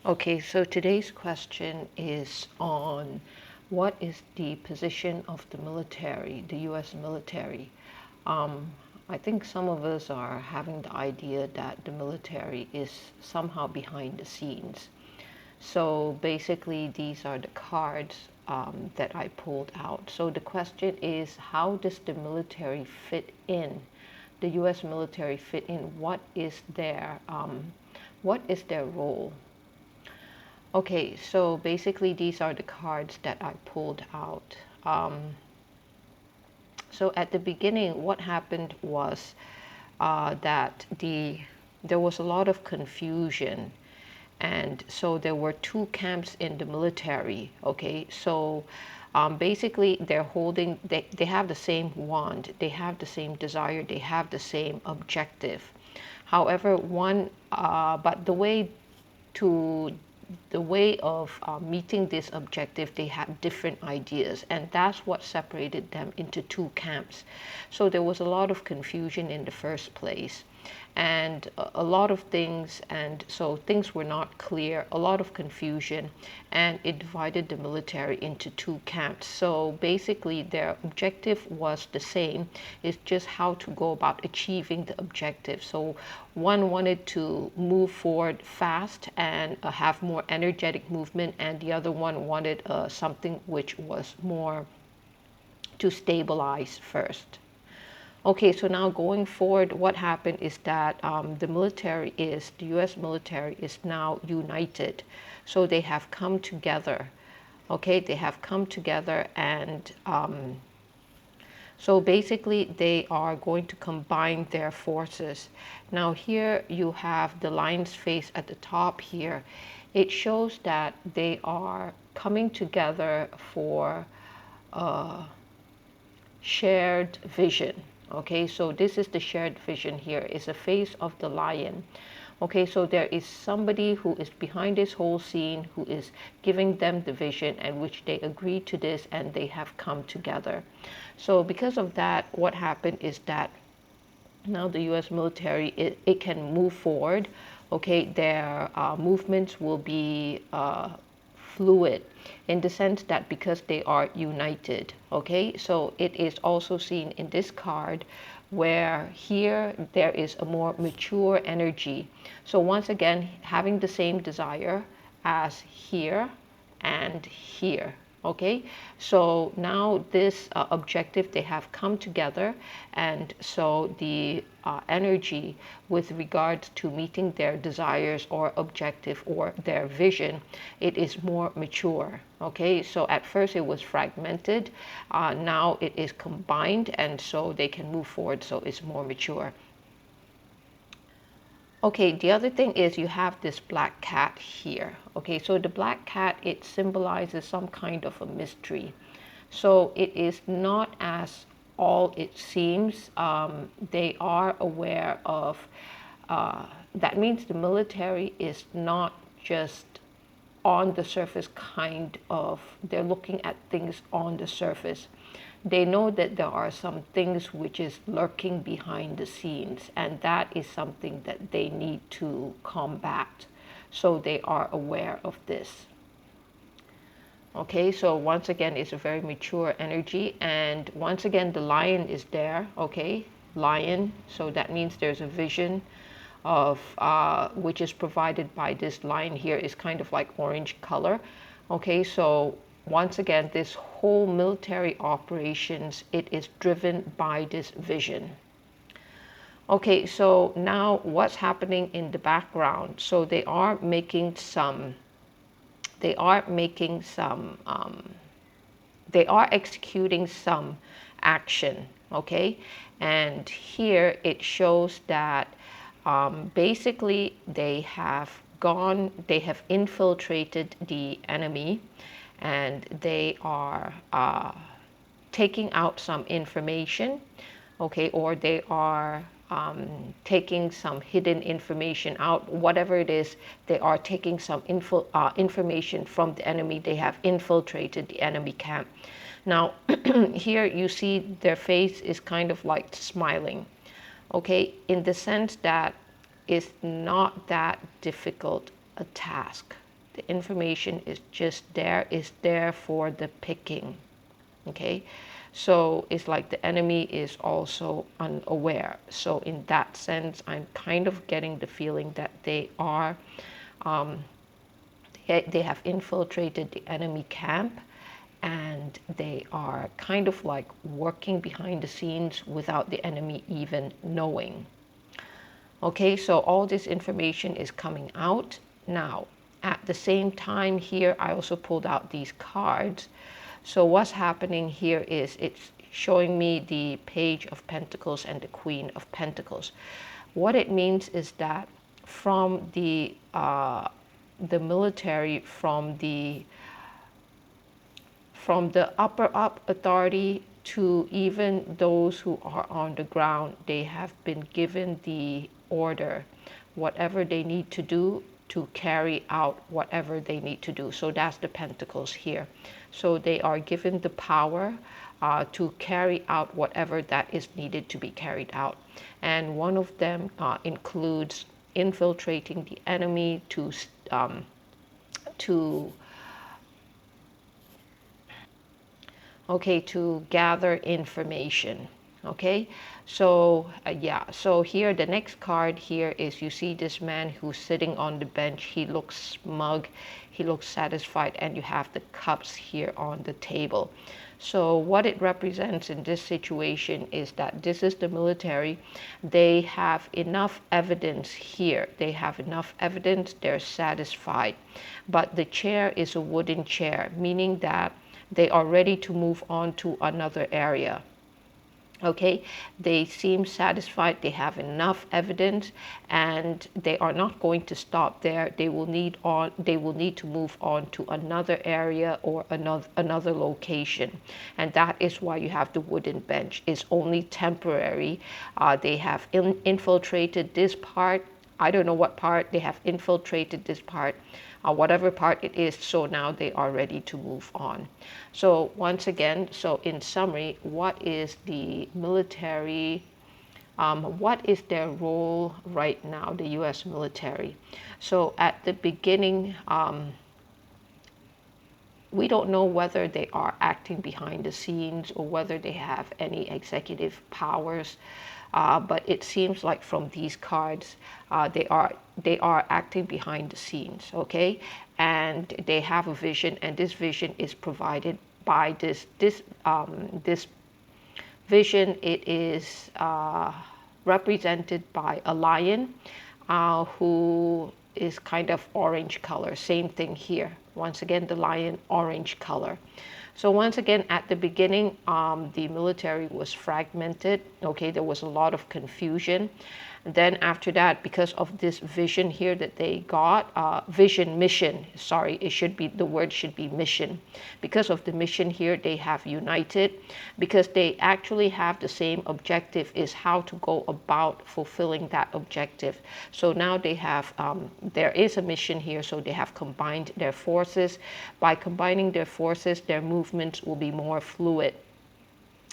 Okay, so today's question is on what is the position of the military, the US military. Um, I think some of us are having the idea that the military is somehow behind the scenes. So basically, these are the cards that I pulled out. So the question is, how does the military fit in? The US military fit in? What is their role? Okay, so basically these are the cards that I pulled out. So at the beginning, what happened was that there was a lot of confusion, and so there were two camps in the military. Okay, so basically they have the same want, they have the same desire, they have the same objective. However, but to the way of meeting this objective, they had different ideas, and that's what separated them into two camps. So there was a lot of confusion in the first place, and a lot of things, and so things were not clear, a lot of confusion, and it divided the military into two camps. So basically their objective was the same, it's just how to go about achieving the objective. So one wanted to move forward fast and have more energetic movement, and the other one wanted something which was more to stabilize first. Okay, so now going forward, what happened is that the US military is now united. So they have come together. Okay, they have come together, and so basically they are going to combine their forces. Now here you have the lion's face at the top here. It shows that they are coming together for shared vision. Okay, so this is the shared vision here, is a face of the lion. Okay, so there is somebody who is behind this whole scene, who is giving them the vision, and which they agree to this, and they have come together. So because of that, what happened is that now the US military, it can move forward. Okay, their movements will be fluid, in the sense that because they are united. Okay, so it is also seen in this card, where here there is a more mature energy. So once again, having the same desire as here and here. Okay, so now this objective, they have come together, and so the energy with regards to meeting their desires or objective or their vision, it is more mature. Okay, so at first it was fragmented, now it is combined, and so they can move forward, so it's more mature. Okay, the other thing is you have this black cat here. Okay, so the black cat, it symbolizes some kind of a mystery. So it is not as all it seems. They are aware of, that means the military is not just on the surface kind of, they're looking at things on the surface. They know that there are some things which is lurking behind the scenes, and that is something that they need to combat. So they are aware of this. Okay, so once again, it's a very mature energy, and once again, the lion is there. Okay, lion, so that means there's a vision of which is provided by this lion here, is kind of like orange color. Okay, so once again, this whole military operations, it is driven by this vision. Okay, so now what's happening in the background? So they are making some, they are making some, they are executing some action. Okay, and here it shows that basically they have infiltrated the enemy, and they are taking out some information. Okay, or they are taking some hidden information out, whatever it is. They are taking some information from the enemy. They have infiltrated the enemy camp. Now here you see their face is kind of like smiling. Okay, in the sense that it's not that difficult a task. The information is just there, it's there for the picking. Okay, so it's like the enemy is also unaware. So in that sense, I'm kind of getting the feeling that they are, they have infiltrated the enemy camp, and they are kind of like working behind the scenes without the enemy even knowing. Okay, so all this information is coming out now. At the same time here, I also pulled out these cards. So what's happening here is it's showing me the Page of Pentacles and the Queen of Pentacles. What it means is that from the military, from the upper up authority to even those who are on the ground, they have been given the order, whatever they need to do to carry out whatever they need to do. So that's the Pentacles here. So they are given the power to carry out whatever that is needed to be carried out. And one of them includes infiltrating the enemy to okay, to gather information. Okay, so yeah, so here the next card here is, you see this man who's sitting on the bench. He looks smug, he looks satisfied, and you have the cups here on the table. So what it represents in this situation is that this is the military. They have enough evidence here. They have enough evidence, they're satisfied. But the chair is a wooden chair, meaning that they are ready to move on to another area. Okay, they seem satisfied, they have enough evidence, and they are not going to stop there. They will need to move on to another area or another location. And that is why you have the wooden bench. It's only temporary. They have infiltrated this part. I don't know what part. They have infiltrated this part, whatever part it is. So now they are ready to move on. So once again, so in summary, what is the military, what is their role right now, the US military? So at the beginning, we don't know whether they are acting behind the scenes or whether they have any executive powers. But it seems like from these cards, they are acting behind the scenes, okay? And they have a vision, and this vision is provided by this vision. It is represented by a lion who is kind of orange color. Same thing here. Once again, the lion, orange color. So once again, at the beginning, the military was fragmented. Okay, there was a lot of confusion. And then after that, because of this vision here that they got, mission, sorry, the word should be mission. Because of the mission here, they have united, because they actually have the same objective, is how to go about fulfilling that objective. So now they have, there is a mission here, so they have combined their forces. By combining their forces, their movements will be more fluid.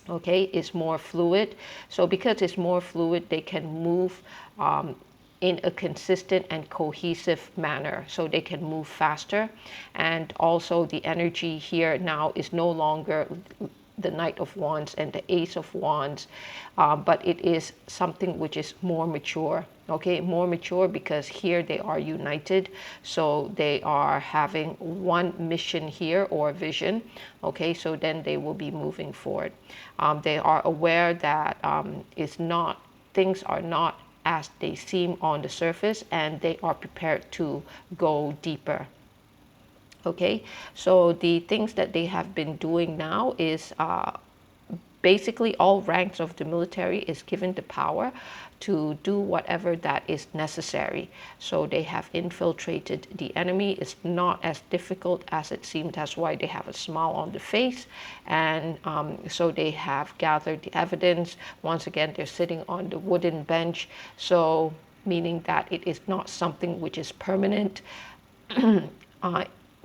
Okay, it's more fluid. So because it's more fluid, they can move in a consistent and cohesive manner. So they can move faster. And also the energy here now is no longer the Knight of Wands and the Ace of Wands, but it is something which is more mature. Okay, more mature, because here they are united, so they are having one mission here or vision. Okay, so then they will be moving forward. They are aware that things are not as they seem on the surface, and they are prepared to go deeper. Okay, so the things that they have been doing now is basically all ranks of the military is given the power to do whatever that is necessary. So they have infiltrated the enemy. It's not as difficult as it seemed. That's why they have a smile on the face. And so they have gathered the evidence. Once again, they're sitting on the wooden bench. So meaning that it is not something which is permanent.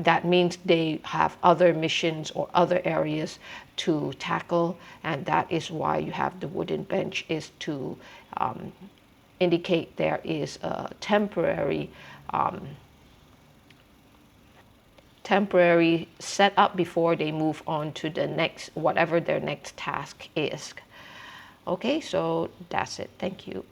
That means they have other missions or other areas to tackle, and that is why you have the wooden bench, is to indicate there is a temporary temporary setup before they move on to the next, whatever their next task is. Okay, so that's it. Thank you.